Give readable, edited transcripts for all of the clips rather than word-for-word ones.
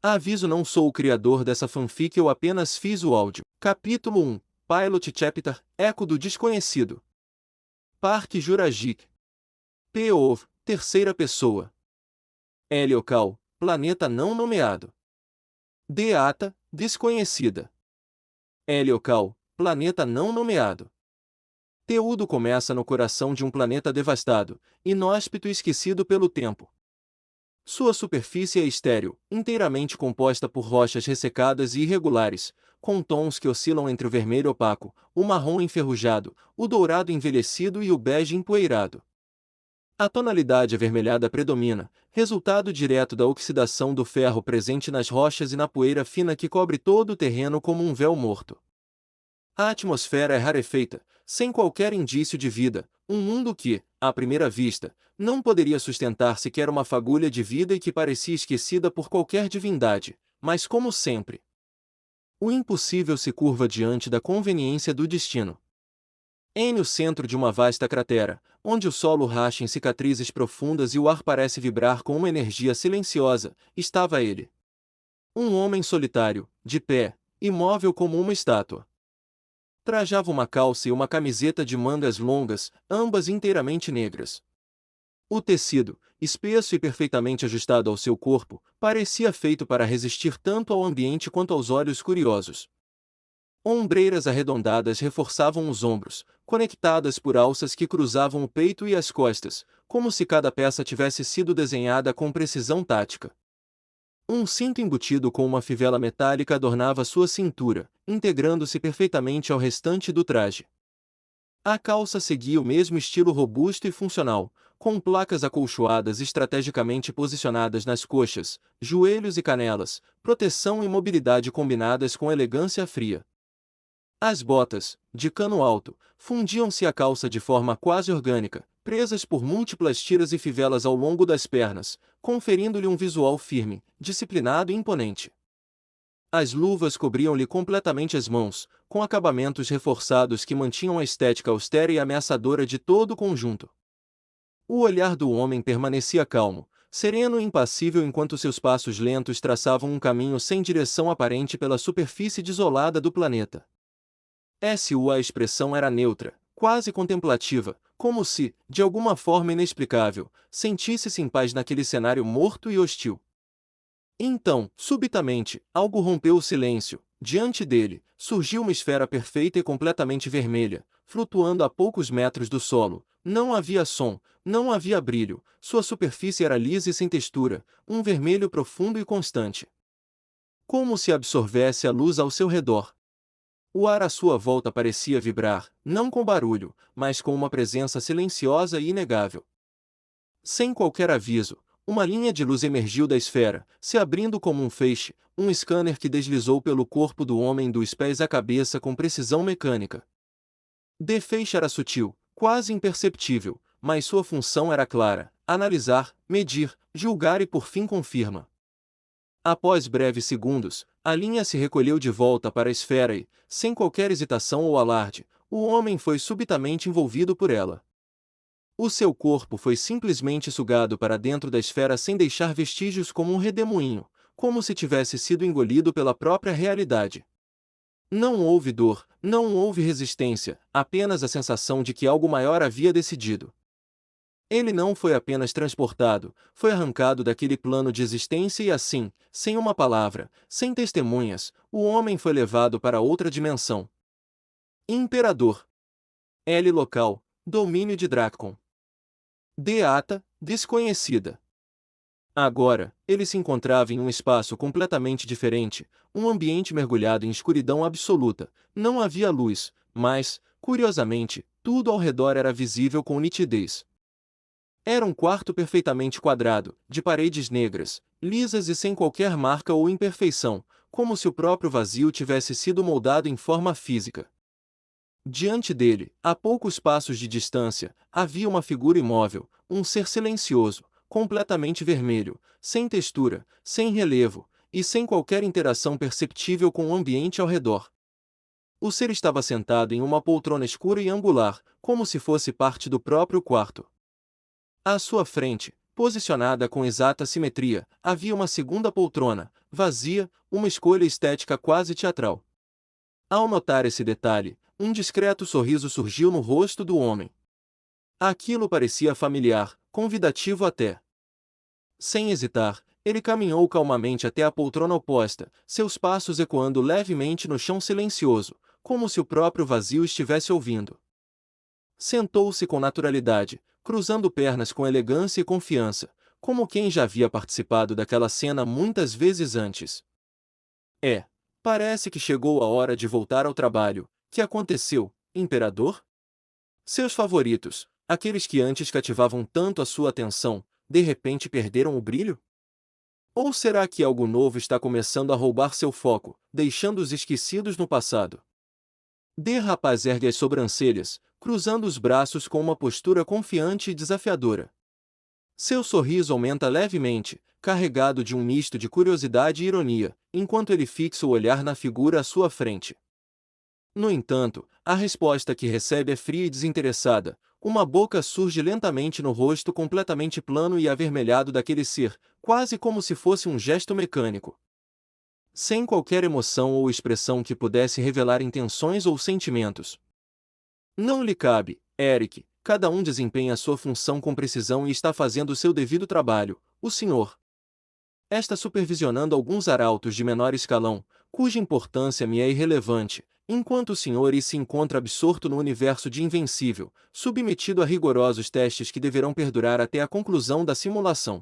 Aviso: não sou o criador dessa fanfic, eu apenas fiz o áudio. Capítulo 1. Pilot Chapter, Eco do Desconhecido. Parque Jurassic. P.O.V. Terceira pessoa. Heliocal, planeta não nomeado. Data, desconhecida. Heliocal, planeta não nomeado. Teudo começa no coração de um planeta devastado, inóspito e esquecido pelo tempo. Sua superfície é estéril, inteiramente composta por rochas ressecadas e irregulares, com tons que oscilam entre o vermelho opaco, o marrom enferrujado, o dourado envelhecido e o bege empoeirado. A tonalidade avermelhada predomina, resultado direto da oxidação do ferro presente nas rochas e na poeira fina que cobre todo o terreno como um véu morto. A atmosfera é rarefeita, sem qualquer indício de vida, um mundo que, à primeira vista, não poderia sustentar sequer uma fagulha de vida e que parecia esquecida por qualquer divindade, mas como sempre, o impossível se curva diante da conveniência do destino. No centro de uma vasta cratera, onde o solo racha em cicatrizes profundas e o ar parece vibrar com uma energia silenciosa, estava ele. Um homem solitário, de pé, imóvel como uma estátua. Trajava uma calça e uma camiseta de mangas longas, ambas inteiramente negras. O tecido, espesso e perfeitamente ajustado ao seu corpo, parecia feito para resistir tanto ao ambiente quanto aos olhos curiosos. Ombreiras arredondadas reforçavam os ombros, conectadas por alças que cruzavam o peito e as costas, como se cada peça tivesse sido desenhada com precisão tática. Um cinto embutido com uma fivela metálica adornava sua cintura, integrando-se perfeitamente ao restante do traje. A calça seguia o mesmo estilo robusto e funcional, com placas acolchoadas estrategicamente posicionadas nas coxas, joelhos e canelas, proteção e mobilidade combinadas com elegância fria. As botas, de cano alto, fundiam-se à calça de forma quase orgânica, presas por múltiplas tiras e fivelas ao longo das pernas, conferindo-lhe um visual firme, disciplinado e imponente. As luvas cobriam-lhe completamente as mãos, com acabamentos reforçados que mantinham a estética austera e ameaçadora de todo o conjunto. O olhar do homem permanecia calmo, sereno e impassível enquanto seus passos lentos traçavam um caminho sem direção aparente pela superfície desolada do planeta. A expressão era neutra, quase contemplativa, como se, de alguma forma inexplicável, sentisse-se em paz naquele cenário morto e hostil. Então, subitamente, algo rompeu o silêncio. Diante dele, surgiu uma esfera perfeita e completamente vermelha, flutuando a poucos metros do solo. Não havia som, não havia brilho, sua superfície era lisa e sem textura, um vermelho profundo e constante. Como se absorvesse a luz ao seu redor. O ar à sua volta parecia vibrar, não com barulho, mas com uma presença silenciosa e inegável. Sem qualquer aviso, uma linha de luz emergiu da esfera, se abrindo como um feixe, um scanner que deslizou pelo corpo do homem dos pés à cabeça com precisão mecânica. De feixe era sutil, quase imperceptível, mas sua função era clara: analisar, medir, julgar e por fim confirma. Após breves segundos, a linha se recolheu de volta para a esfera e, sem qualquer hesitação ou alarde, o homem foi subitamente envolvido por ela. O seu corpo foi simplesmente sugado para dentro da esfera sem deixar vestígios, como um redemoinho, como se tivesse sido engolido pela própria realidade. Não houve dor, não houve resistência, apenas a sensação de que algo maior havia decidido. Ele não foi apenas transportado, foi arrancado daquele plano de existência e assim, sem uma palavra, sem testemunhas, o homem foi levado para outra dimensão. Imperador. Local, domínio de Dracon. Data, desconhecida. Agora, ele se encontrava em um espaço completamente diferente, um ambiente mergulhado em escuridão absoluta. Não havia luz, mas, curiosamente, tudo ao redor era visível com nitidez. Era um quarto perfeitamente quadrado, de paredes negras, lisas e sem qualquer marca ou imperfeição, como se o próprio vazio tivesse sido moldado em forma física. Diante dele, a poucos passos de distância, havia uma figura imóvel, um ser silencioso, completamente vermelho, sem textura, sem relevo, e sem qualquer interação perceptível com o ambiente ao redor. O ser estava sentado em uma poltrona escura e angular, como se fosse parte do próprio quarto. À sua frente, Posicionada com exata simetria, havia uma segunda poltrona, vazia, uma escolha estética quase teatral. Ao notar esse detalhe, um discreto sorriso surgiu no rosto do homem. Aquilo parecia familiar, convidativo até. Sem hesitar, ele caminhou calmamente até a poltrona oposta, seus passos ecoando levemente no chão silencioso, como se o próprio vazio estivesse ouvindo. Sentou-se com naturalidade, cruzando pernas com elegância e confiança, como quem já havia participado daquela cena muitas vezes antes. Parece que chegou a hora de voltar ao trabalho. Que aconteceu, imperador? Seus favoritos, aqueles que antes cativavam tanto a sua atenção, de repente perderam o brilho? Ou será que algo novo está começando a roubar seu foco, deixando-os esquecidos no passado? Rapaz ergue as sobrancelhas, cruzando os braços com uma postura confiante e desafiadora. Seu sorriso aumenta levemente, carregado de um misto de curiosidade e ironia, enquanto ele fixa o olhar na figura à sua frente. No entanto, a resposta que recebe é fria e desinteressada. Uma boca surge lentamente no rosto completamente plano e avermelhado daquele ser, quase como se fosse um gesto mecânico. Sem qualquer emoção ou expressão que pudesse revelar intenções ou sentimentos. Não lhe cabe, Eric, cada um desempenha sua função com precisão e está fazendo o seu devido trabalho, o senhor está supervisionando alguns arautos de menor escalão, cuja importância me é irrelevante, enquanto o senhor se encontra absorto no universo de Invencível, submetido a rigorosos testes que deverão perdurar até a conclusão da simulação.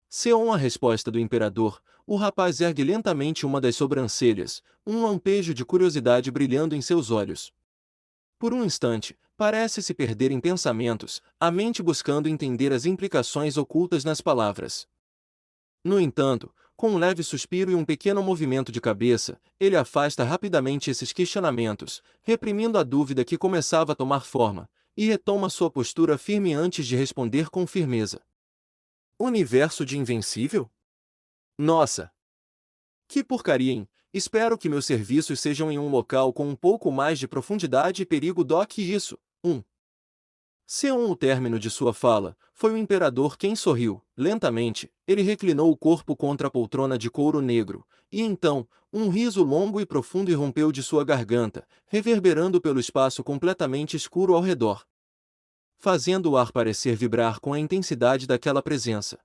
Seon a resposta do imperador, o rapaz ergue lentamente uma das sobrancelhas, um lampejo de curiosidade brilhando em seus olhos. Por um instante, parece se perder em pensamentos, a mente buscando entender as implicações ocultas nas palavras. No entanto, com um leve suspiro e um pequeno movimento de cabeça, ele afasta rapidamente esses questionamentos, reprimindo a dúvida que começava a tomar forma, e retoma sua postura firme antes de responder com firmeza. Universo de Invencível? Nossa! Que porcaria, hein? Espero que meus serviços sejam em um local com um pouco mais de profundidade e perigo do que isso. O término de sua fala, foi o imperador quem sorriu. Lentamente, ele reclinou o corpo contra a poltrona de couro negro, e então, um riso longo e profundo irrompeu de sua garganta, reverberando pelo espaço completamente escuro ao redor, fazendo o ar parecer vibrar com a intensidade daquela presença.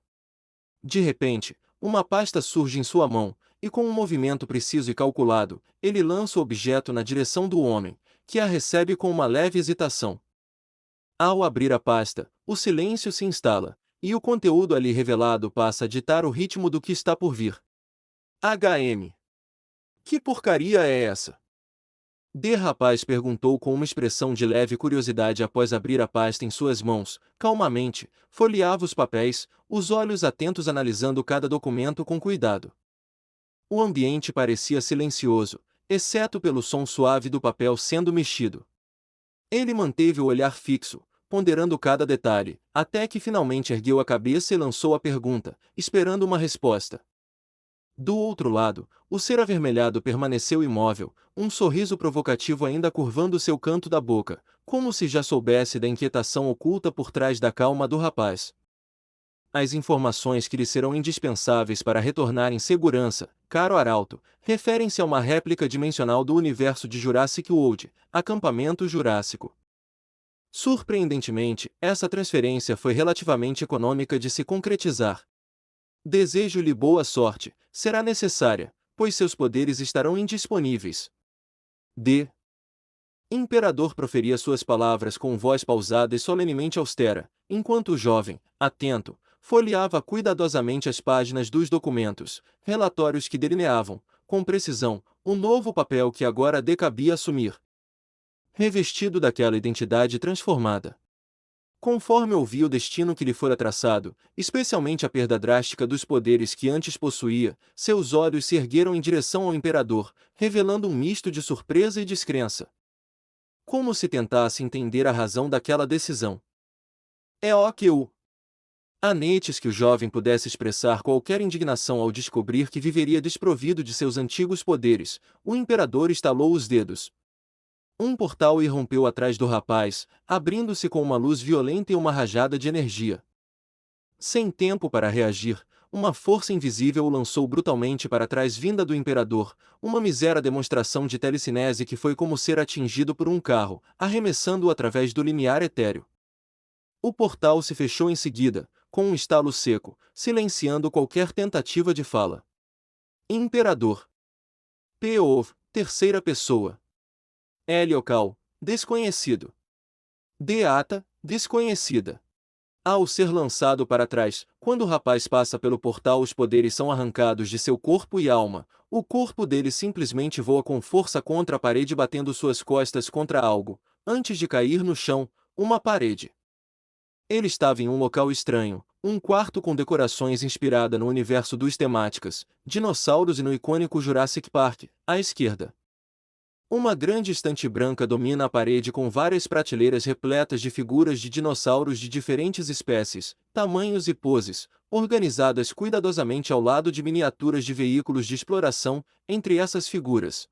De repente, uma pasta surge em sua mão, e com um movimento preciso e calculado, ele lança o objeto na direção do homem, que a recebe com uma leve hesitação. Ao abrir a pasta, o silêncio se instala, e o conteúdo ali revelado passa a ditar o ritmo do que está por vir. HM. Que porcaria é essa? Rapaz perguntou com uma expressão de leve curiosidade após abrir a pasta em suas mãos, calmamente, folheava os papéis, os olhos atentos analisando cada documento com cuidado. O ambiente parecia silencioso, exceto pelo som suave do papel sendo mexido. Ele manteve o olhar fixo, ponderando cada detalhe, até que finalmente ergueu a cabeça e lançou a pergunta, esperando uma resposta. Do outro lado, o ser avermelhado permaneceu imóvel, um sorriso provocativo ainda curvando seu canto da boca, como se já soubesse da inquietação oculta por trás da calma do rapaz. As informações que lhe serão indispensáveis para retornar em segurança, caro arauto, referem-se a uma réplica dimensional do universo de Jurassic World, acampamento jurássico. Surpreendentemente, essa transferência foi relativamente econômica de se concretizar. Desejo-lhe boa sorte, será necessária, pois seus poderes estarão indisponíveis. Imperador proferia suas palavras com voz pausada e solenemente austera, enquanto o jovem, atento, folheava cuidadosamente as páginas dos documentos, relatórios que delineavam, com precisão, o novo papel que agora cabia assumir. Revestido daquela identidade transformada. Conforme ouvia o destino que lhe fora traçado, especialmente a perda drástica dos poderes que antes possuía, seus olhos se ergueram em direção ao imperador, revelando um misto de surpresa e descrença. Como se tentasse entender a razão daquela decisão. Antes que o jovem pudesse expressar qualquer indignação ao descobrir que viveria desprovido de seus antigos poderes, o imperador estalou os dedos. Um portal irrompeu atrás do rapaz, abrindo-se com uma luz violenta e uma rajada de energia. Sem tempo para reagir, uma força invisível o lançou brutalmente para trás vinda do imperador, uma mísera demonstração de telecinese que foi como ser atingido por um carro, arremessando-o através do limiar etéreo. O portal se fechou em seguida, com um estalo seco, silenciando qualquer tentativa de fala. Imperador. P.O. Terceira pessoa. Heliocal, desconhecido. Deata, desconhecida. Ao ser lançado para trás, quando o rapaz passa pelo portal, os poderes são arrancados de seu corpo e alma. O corpo dele simplesmente voa com força contra a parede, batendo suas costas contra algo, antes de cair no chão, uma parede. Ele estava em um local estranho, um quarto com decorações inspirada no universo dos temáticas, dinossauros e no icônico Jurassic Park, à esquerda. Uma grande estante branca domina a parede com várias prateleiras repletas de figuras de dinossauros de diferentes espécies, tamanhos e poses, organizadas cuidadosamente ao lado de miniaturas de veículos de exploração. Entre essas figuras,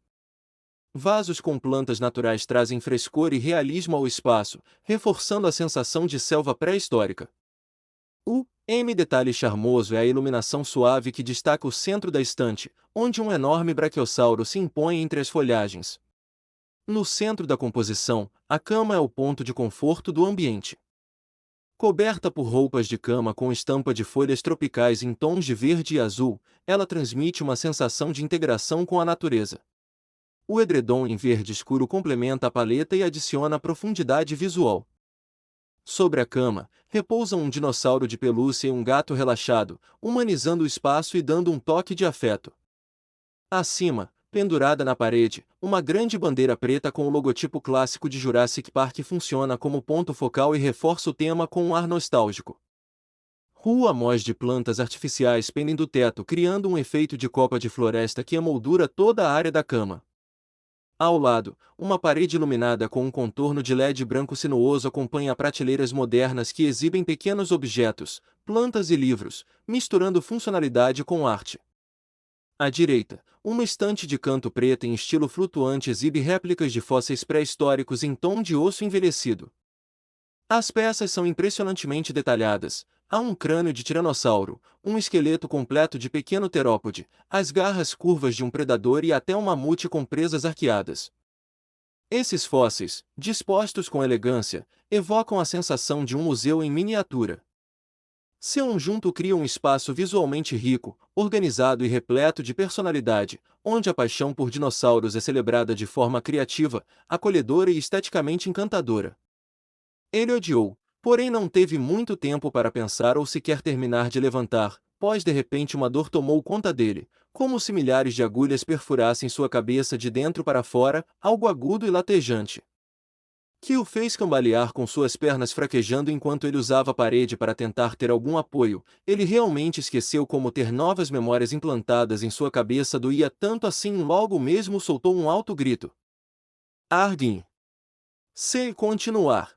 vasos com plantas naturais trazem frescor e realismo ao espaço, reforçando a sensação de selva pré-histórica. O detalhe charmoso é a iluminação suave que destaca o centro da estante, onde um enorme braquiossauro se impõe entre as folhagens. No centro da composição, a cama é o ponto de conforto do ambiente. Coberta por roupas de cama com estampa de folhas tropicais em tons de verde e azul, ela transmite uma sensação de integração com a natureza. O edredom em verde escuro complementa a paleta e adiciona profundidade visual. Sobre a cama, repousam um dinossauro de pelúcia e um gato relaxado, humanizando o espaço e dando um toque de afeto. Acima, pendurada na parede, uma grande bandeira preta com o logotipo clássico de Jurassic Park funciona como ponto focal e reforça o tema com um ar nostálgico. Rua-mós de plantas artificiais pendem do teto, criando um efeito de copa de floresta que emoldura toda a área da cama. Ao lado, uma parede iluminada com um contorno de LED branco sinuoso acompanha prateleiras modernas que exibem pequenos objetos, plantas e livros, misturando funcionalidade com arte. À direita, uma estante de canto preta em estilo flutuante exibe réplicas de fósseis pré-históricos em tom de osso envelhecido. As peças são impressionantemente detalhadas. Há um crânio de tiranossauro, um esqueleto completo de pequeno terópode, as garras curvas de um predador e até um mamute com presas arqueadas. Esses fósseis, dispostos com elegância, evocam a sensação de um museu em miniatura. Seu conjunto cria um espaço visualmente rico, organizado e repleto de personalidade, onde a paixão por dinossauros é celebrada de forma criativa, acolhedora e esteticamente encantadora. Ele odiou, porém não teve muito tempo para pensar ou sequer terminar de levantar, pois de repente uma dor tomou conta dele, como se milhares de agulhas perfurassem sua cabeça de dentro para fora, algo agudo e latejante, que o fez cambalear com suas pernas fraquejando enquanto ele usava a parede para tentar ter algum apoio. Ele realmente esqueceu como ter novas memórias implantadas em sua cabeça doía tanto assim, logo mesmo soltou um alto grito. Arguem. Se continuar.